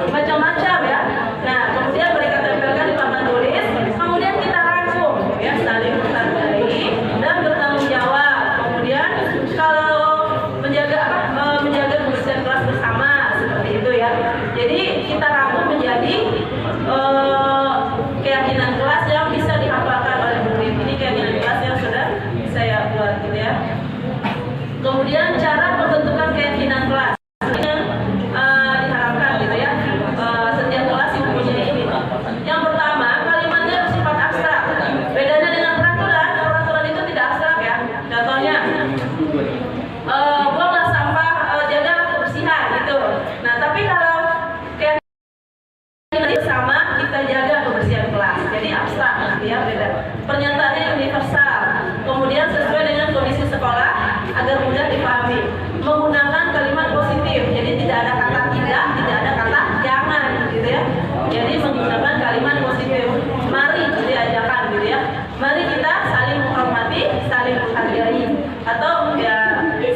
Macam-macam ya. Nah, kemudian mereka tempelkan di papan tulis. Kemudian kita rangkum ya, saling menghargai dan bertanggung jawab. Kemudian kalau menjaga kebersihan kelas bersama seperti itu ya. Jadi kita rangkum menjadi keyakinan kelas yang bisa dihafalkan oleh murid. Ini keyakinan kelas yang sudah saya buat gitu ya. Kemudian cara pembentukan keyakinan kelas yang diharapkan gitu ya. Setiap kelas mempunyai ini. Yang pertama, kalimatnya bersifat abstrak. Bedanya dengan peraturan itu tidak abstrak ya. Contohnya, buanglah sampah, jaga kebersihan gitu. Nah, tapi kalau keyakinan bersama, kita jaga kebersihan kelas. Jadi abstrak gitu ya, beda. Pernyataannya universal. Kemudian sesuai dengan kondisi sekolah agar mudah dipahami. Menggunakan kalimat positif. Jadi tidak ada kata tidak ada kata jangan gitu ya. Jadi menggunakan kalimat positif. Mari gitu diajarkan gitu ya. Mari kita saling menghormati, saling menghargai, atau ya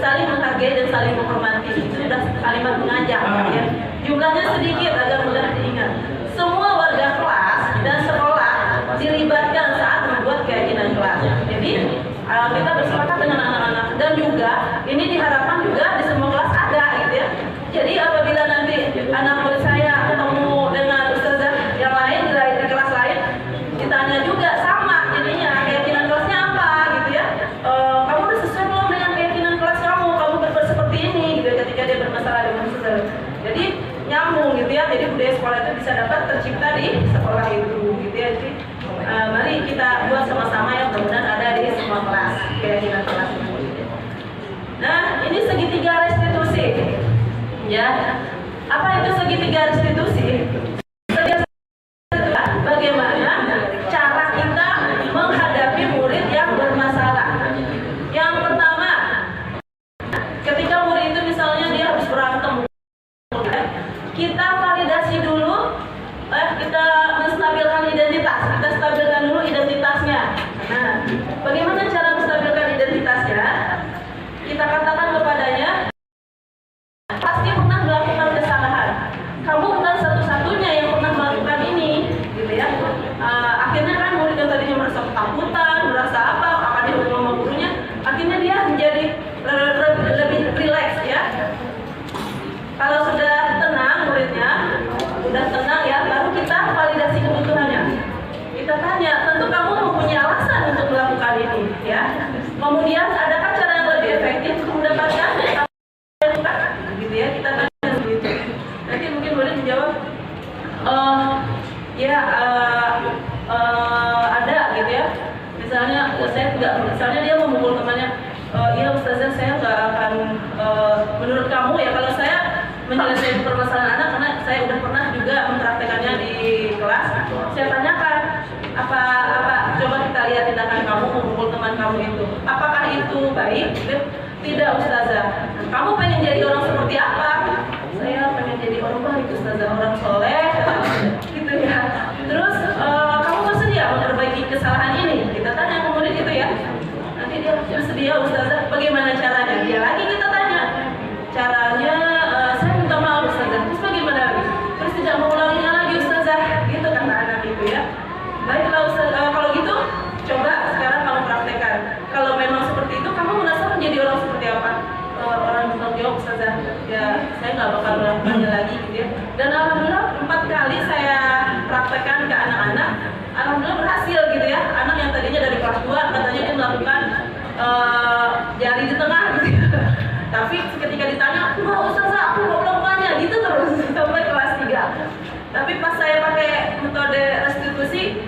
saling menghargai dan saling menghormati. Itu sudah kalimat mengajak gitu ya. Jumlahnya sedikit agar mudah diingat. Semua warga kelas dan sekolah dilibatkan saat membuat keyakinan kelas. Jadi kita bersepakat dengan anak-anak, dan juga ini diharapkan juga di semua kelas ada gitu ya. Jadi apabila nanti anak murid saya ketemu dengan ustazah yang lain di kelas lain, ditanya juga sama jadinya keyakinan kelasnya apa gitu ya. Kamu udah sesuai belum dengan keyakinan kelas kamu berpersepsi jadi budaya sekolah itu bisa dapat tercipta di sekolah itu, gitu ya. Jadi mari kita buat sama-sama yang mudah-mudahan ada di semua kelas, keyakinan kelas. Nah, ini segitiga restitusi, ya. Apa itu segitiga restitusi? Bagaimana cara kita menghadapi murid yang bermasalah. Yang pertama, ketika murid itu misalnya dia habis berantem, kita validasi dulu, kita menstabilkan identitas, kita stabilkan dulu identitasnya. Nah, bagaimana cara menstabilkan identitasnya? Kita katakan kepadanya, pasti pernah melakukan kesalahan. Kamu bukan satu-satunya yang pernah melakukan ini, gitu ya. Akhirnya kan murid yang tadinya merasa ketakutan, merasa apa, akan dihukum sama gurunya, akhirnya dia menjadi lebih rileks, ya. Kalau sudah tenang muridnya, sudah tenang ya, baru kita validasi kebutuhannya. Kita tanya, tentu kamu mempunyai alasan untuk melakukan ini, ya. Kemudian adakah cara yang lebih efektif untuk mendapatkan gitu ya, kita tanya begitu. Nanti mungkin murid menjawab, ada gitu ya. Misalnya saya nggak, misalnya dia memukul temannya, iya ustazah saya nggak akan, menurut kamu ya, kalau saya menyelesaikan permasalahan anak karena saya udah pernah juga mempraktekannya di kelas, saya tanyakan apa coba kita lihat tindakan kamu memukul teman kamu itu, apakah itu baik? Tidak ustazah. Kamu pengen jadi orang seperti apa? Saya pengen jadi orang baik ustazah, orang soleh gitu ya. Terus kamu bersedia memperbaiki kesalahan ini? Kita tanya ke murid itu ya. Nanti dia bersedia ustazah, bagaimana caranya? Dia lagi kita tanya caranya, saya minta maaf ustazah. Terus bagaimana lagi? Terus tidak mengulanginya lagi ustazah, gitu kata anak itu ya. Baiklah ustazah, kalau gitu coba sekarang kamu praktekkan. Kalau memang seperti itu, kamu merasa menjadi orang seperti apa? Orang bertanggung jawab ustazah, ya saya nggak bakal melakukannya lagi gitu ya. Dan alhamdulillah 4 kali saya praktekkan ke anak-anak, alhamdulillah berhasil gitu ya. Anak yang tadinya dari kelas 2 katanya dia melakukan jari di tengah gitu ya. Tapi ketika ditanya, enggak ustazah aku nggak melakukannya, gitu terus sampai kelas 3. Tapi pas saya pakai metode restitusi,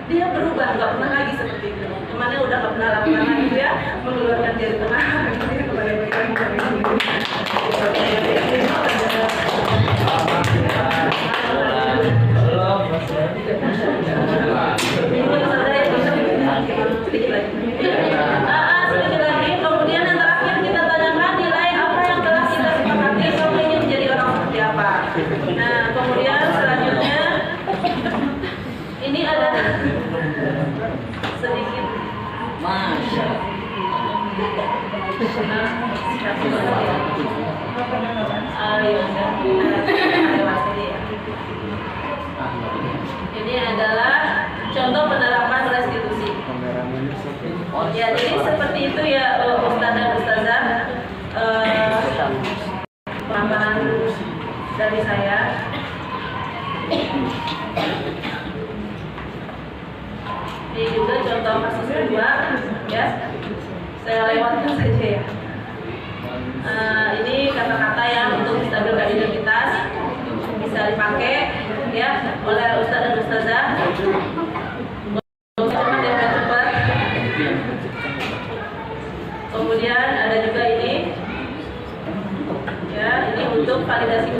dia berubah, nggak pernah lagi seperti itu. Temannya udah nggak pernah lakukan lagi ya, mengeluarkan jari tengah gitu ya, kepada mereka. Sedikit lagi, kemudian yang terakhir kita tanyakan nilai apa yang telah kita sepakati kamu ingin menjadi orang seperti apa. Nah, kemudian selanjutnya ini ada sedikit ini adalah contoh penerapan restitusi. Ya, jadi seperti itu ya Ustaz dan Ustazah, pemahaman dari saya. Ini juga contoh kasus kedua, ya. Saya lewatkan saja ya. Ini kata-kata yang untuk menstabilkan identitas bisa dipakai ya oleh Ustaz dan Ustazah. Cepat. Kemudian ada juga ini, ya, ini untuk validasi.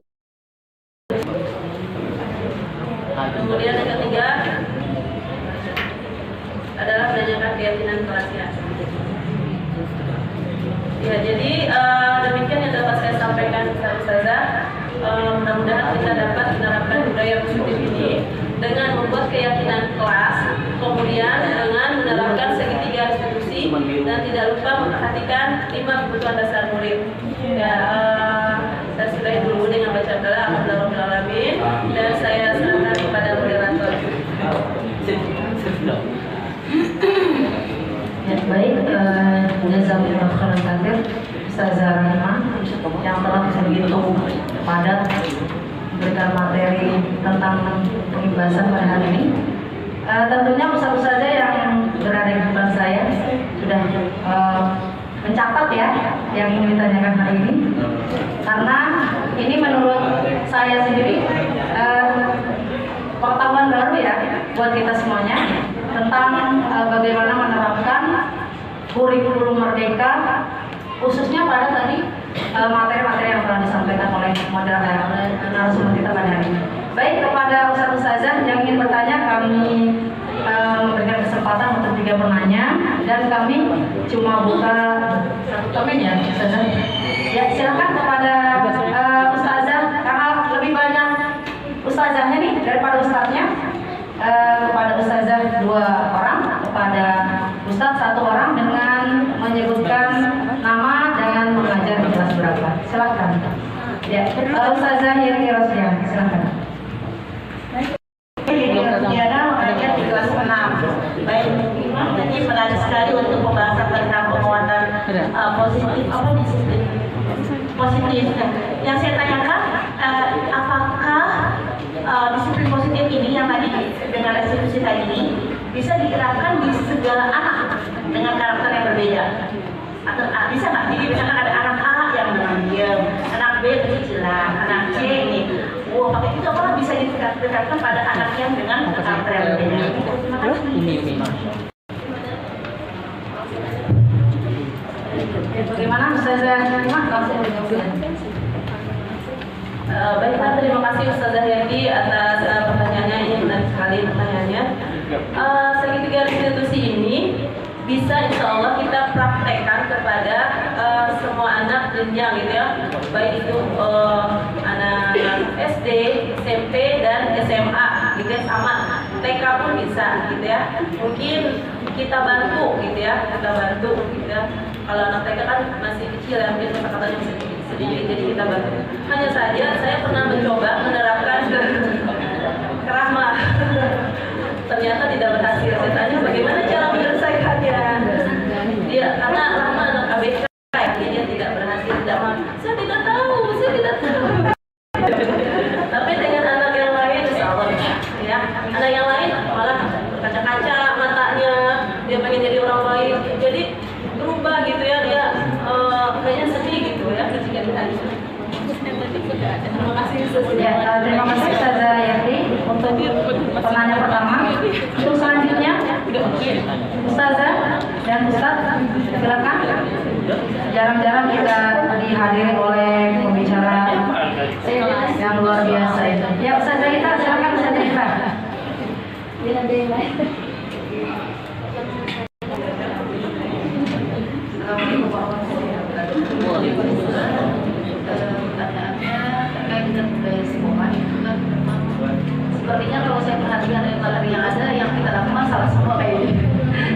Kemudian yang ketiga adalah menanyakan keyakinan kelasnya. Ya, jadi demikian yang dapat saya sampaikan Ustazah. Mudah-mudahan kita dapat menerapkan budaya positif ini dengan membuat keyakinan kelas, kemudian dengan menerapkan segitiga restitusi, dan tidak lupa memperhatikan 5 kebutuhan dasar murid. Ya, saya sudahi dulu dengan baca doa alhamdulillahirobbilalamin, dan saya serahkan kepada moderator. Ya, baik, jazakumullah khairan katsir Ustazah Rahimah yang telah begitu padat memberikan materi tentang pembahasan pada hari ini. Tentunya ustaz-ustazah yang berada di depan saya sudah mencatat ya yang ingin ditanyakan hari ini? Karena ini menurut saya sendiri pengetahuan baru ya buat kita semuanya tentang bagaimana menerapkan kurikulum merdeka, khususnya pada tadi materi-materi yang telah disampaikan oleh narasumber kita pada hari ini. Baik, kepada Ustazah yang ingin bertanya, kami memberikan kesempatan untuk 3 penanya dan kami cuma buka 1 komen ya, Ustazah. Ya, silakan kepada Ustazah, karena lebih banyak Ustazahnya nih daripada Ustaznya. Kepada Ustazah 2 orang, kepada Ustaz 1 orang dengan menyebutkan nama dan mengajar di kelas berapa. Silakan. Ya, Ustazah Yenti Rosdian, silakan. Diana mengajar di kelas 6. Baik, jadi menarik sekali untuk pembahasan tentang penguatan positif positif. Yang saya tanyakan, apakah disiplin positif ini yang tadi dengan restitusi tadi ini bisa diterapkan di segala anak dengan karakter yang berbeda? Atau bisa nggak? Jadi misalkan ada anak A yang diam, anak B kecicilan, anak C ini, pakai itu apakah bisa diterapkan pada anak yang dengan karakter yang berbeda? Terima kasih. Bagaimana Ustazah Nima? Langsung dijawab. Baiklah, terima kasih Ustazah Yenti atas pertanyaannya. Ini menarik sekali pertanyaannya. Segitiga restitusi ini bisa insya Allah kita praktekkan kepada semua anak jenjang gitu ya, baik itu anak SD, SMP dan SMA gitu ya, sama TK pun bisa gitu ya. Mungkin kita bantu gitu ya, kalau anak TK kan masih kecil ya, mungkin kata-katanya masih sedikit, jadi kita bantu. Hanya saja saya pernah mencoba menerapkan kerahmat. Ternyata tidak berhasil. Saya tanya bagaimana cara menyelesaikannya. Dia karena Rahma anak ABK, dia tidak berhasil. Saya tidak tahu. Tapi dengan anak yang lain, ya, anak yang lain malah kaca-kaca matanya, dia pengen jadi orang baik, jadi berubah gitu ya, dia kayaknya sedih gitu ya ketika ditanya. Terima kasih. Ya, terima kasih Ustazah Yenti untuk penanya pertama. Untuk selanjutnya, Ustazah dan Ustaz, silakan. Jarang-jarang kita dihadiri oleh pembicara yang luar biasa itu. Ya, Ustazah kita, silakan Ustazah kita. Assalamualaikum warahmatullahi wabarakatuh. Pertanyaannya terkait dengan budaya sekolah itu kan memang sepertinya kalau saya perhatikan dari materi yang ada, yang kita lakukan salah semua kayaknya.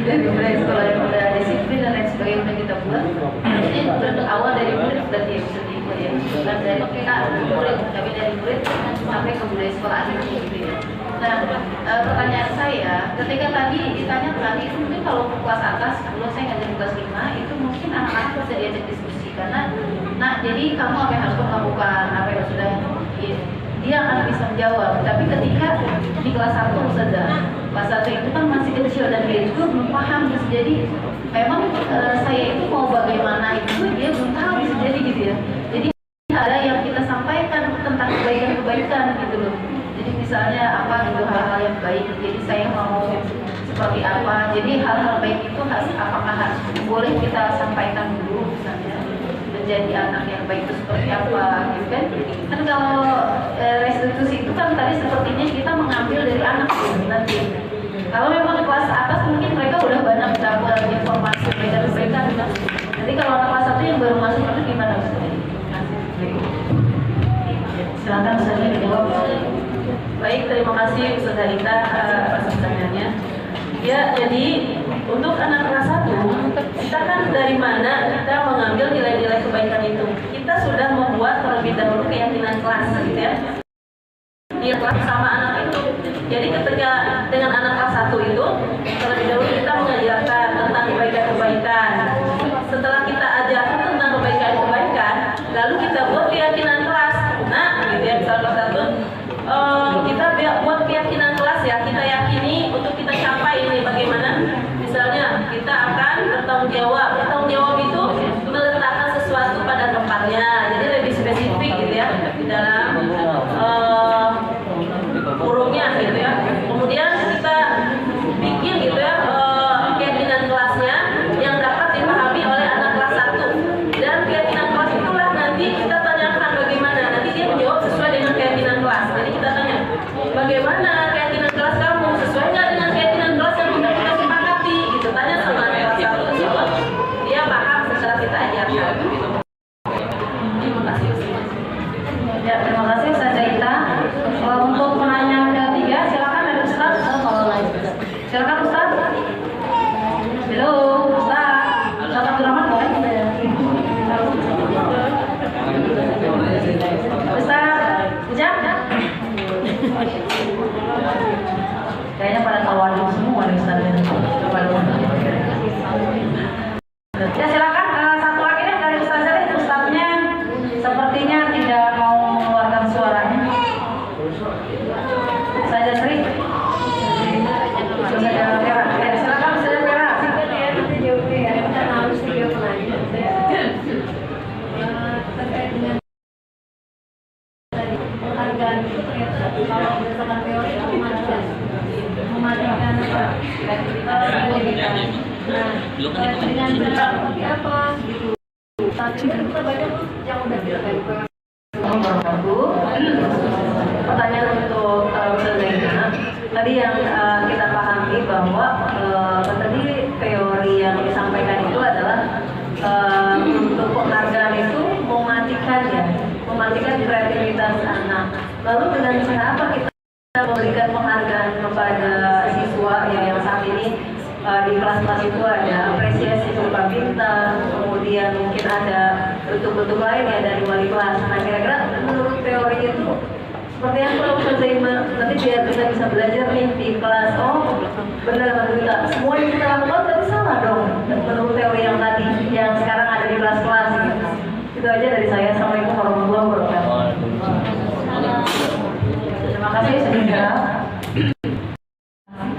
Dari budaya sekolah yang udah disiplin dan lain sebagainya udah kita buat. Ini berawal dari murid berarti ya, bisa dibuat ya. Bukan dari kita murid, tapi dari murid sampai ke budaya sekolah akhirnya gitu ya. Nah, pertanyaan saya, ketika tadi ditanyakan itu mungkin kalau kelas atas, kalau saya ngajar di kelas 5, itu mungkin anak-anak bisa diajak diskusi karena, nah jadi kamu apa yang harus melakukan, apa yang sudah dia akan bisa menjawab. Tapi ketika di kelas 1 saja, kelas 1 itu kan masih kecil dan dia juga belum paham, bisa jadi memang saya itu mau bagaimana itu dia belum tahu, bisa jadi gitu ya. Jadi ada yang kita sampaikan tentang kebaikan-kebaikan gitu loh. Jadi misalnya apa gitu hal-hal yang baik, jadi saya mau seperti apa, jadi hal-hal baik itu apakah harus boleh kita sampaikan dulu misalnya menjadi anak yang baik itu seperti apa gitu kan. Kan kalau restitusi itu kan tadi sepertinya kita mengambil dari anak gitu nanti. Kalau memang kelas atas mungkin mereka udah banyak dapat informasi kebaikan-kebaikan gitu. Nanti kalau anak kelas 1 yang baru masuk itu gimana Ustaz? Silakan Ustazah dijawab. Baik, terima kasih Ustaz Halita atas pertanyaannya. Ya, jadi untuk anak kelas 1, kita kan dari mana kita mengambil nilai-nilai kebaikan itu? Kita sudah membuat terlebih dahulu keyakinan kelas, gitu ya. Dia kelas sama anak itu. Jadi ketika dengan anak kelas 1 itu, terlebih dahulu kita mengajarkan tentang kebaikan-kebaikan. Setelah kita ajarkan tentang kebaikan-kebaikan, lalu kita buat keyakinan kelas. Nah, gitu ya, misalnya kelas 1, kita buat keyakinan kelas ya, kita yakini untuk kita capai ini bagaimana. Misalnya kita akan bertanggung jawab itu meletakkan sesuatu tempatnya. Jadi lebih spesifik gitu ya di dalam kurungnya gitu ya. Kemudian kita bikin gitu ya keyakinan kelasnya yang dapat dipahami oleh anak kelas 1. Dan keyakinan kelas itulah nanti kita tanyakan bagaimana. Nanti dia menjawab sesuai dengan keyakinan kelas. Jadi kita tanya, bagaimana keyakinan kelas kamu? Sesuai nggak dengan keyakinan kelas yang sudah kita sepakati? Gitu. Tanya sama anak kelas 1 tersebut. Dia paham setelah kita ajarkan. Terima kasih. Ya, terima kasih Ustaz Zaita. Untuk penanya ketiga, silakan dari Ustaz. Silakan Ustaz. Halo, Ustaz. Ustaz Abdurrahman boleh? Ustaz, Ujang? Kayaknya pada tawaduk semua nih Ustaz. Ya silakan satu lagi deh dari Ustaz Zari. Ustaznya sepertinya tidak mau mengeluarkan suaranya. Saya Sri. Saya Vera. Ya, silakan Ustaz Vera. Terkait dengan penghargaan kalau berdasarkan teori mematikan dengan cara seperti apa gitu. Tapi kan kita banyak yang udah dilakukan. Pertanyaan untuk Ustaz Zaina. Tadi yang kita pahami bahwa tadi teori yang disampaikan itu adalah untuk penghargaan itu mematikan kreativitas anak. Lalu dengan cara apa kita memberikan penghargaan kepada siswa yang saat ini di kelas-kelas itu ada apresiasi berupa bintang, kemudian mungkin ada bentuk-bentuk lain ya dari wali kelas. Nah kira-kira menurut teori itu seperti apa Ustaz Zaima? Nanti biar kita bisa belajar nih di kelas. Oh benar kita semua yang kita lakukan tapi salah dong menurut teori yang tadi yang sekarang ada di kelas-kelas gitu. Itu aja dari saya. Assalamualaikum warahmatullahi wabarakatuh. Terima kasih Saudara.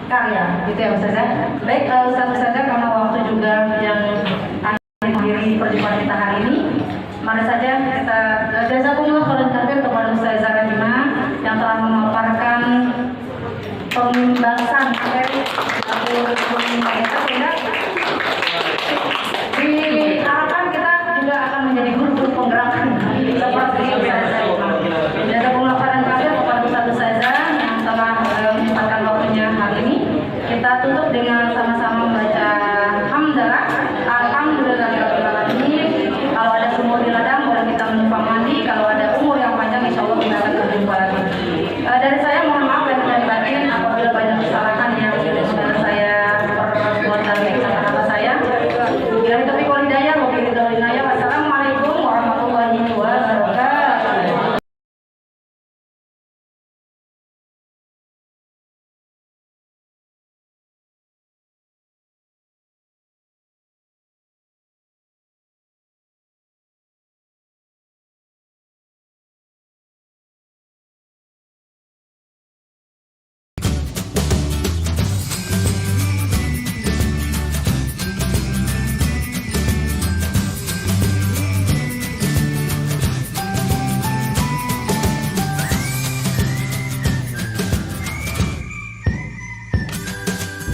Karya, gitu ya Ustaz. Baik Ustaz, karena waktu juga yang akhiri perjumpaan kita hari ini, mari saja